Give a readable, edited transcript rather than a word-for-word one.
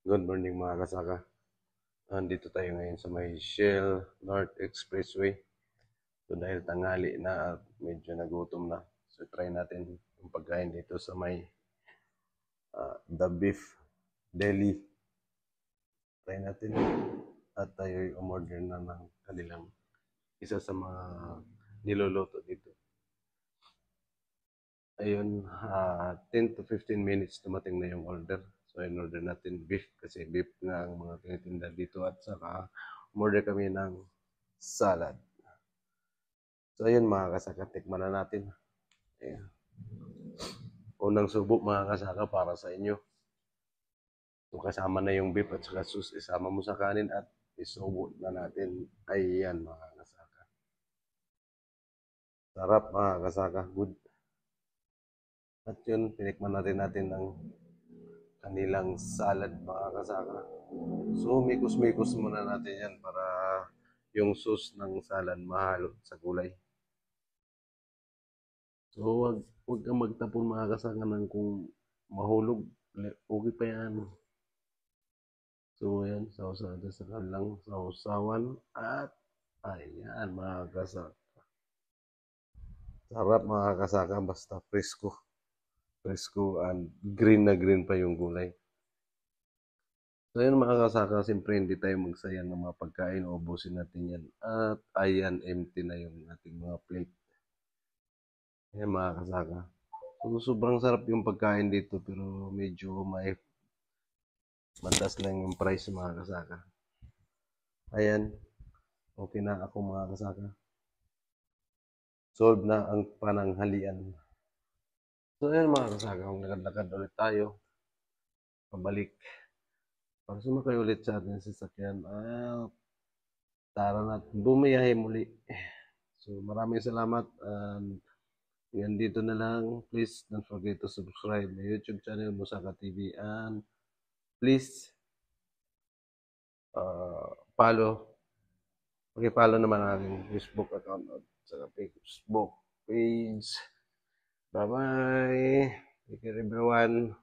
Good morning mga kasaka. Nandito tayo ngayon sa may Shell North Expressway. So dahil tanghali na at medyo nagutom na. So try natin yung pagkain dito sa may The Beef Deli. Try natin. At tayo umorder na ng kanilang isa sa mga niluluto dito. Ayun, 10 to 15 minutes dumating na yung order. So, in-order natin beef kasi beef nga ang mga tinitinda dito at saka umorder kami ng salad. So, ayun mga kasaka, tikman na natin. Ayan. Unang subo mga kasaka para sa inyo. So, kasama na yung beef at saka sauce, isama mo sa kanin at isubo na natin. Ayan mga kasaka. Sarap mga kasaka, good. At yun, tinikman natin ng kanilang salad mga kasaka. So, mikos-mikos muna natin yan para yung sauce ng salad mahalo sa gulay. So, wag kang magtapon mga kasaka ng kung mahulog. Okay pa yan. So, yan. Sausawan sa kanilang sausawan. At, ayan mga kasaka. Sarap mga kasaka. Basta presko. Presko and green na green pa yung gulay. So yun mga kasaka, siyempre hindi tayo magsayang ng mga pagkain, ubusin natin yan. At ayan, empty na yung ating mga plate. Ayan mga kasaka. So, sobrang sarap yung pagkain dito pero medyo may matas lang yung price mga kasaka. Ayan, okay na ako mga kasaka. Solve na ang pananghalian. So ayan mga kasaka, kung lakad-lakad ulit tayo, pabalik. Para sumakay ulit sa ating sasakyan, tara na bumiyahe muli. So maraming salamat and yan dito na lang. Please don't forget to subscribe my YouTube channel Musaka TV and please follow. Paki-follow naman ang aking Facebook account at sa Facebook page. Bye-bye. Take care everyone.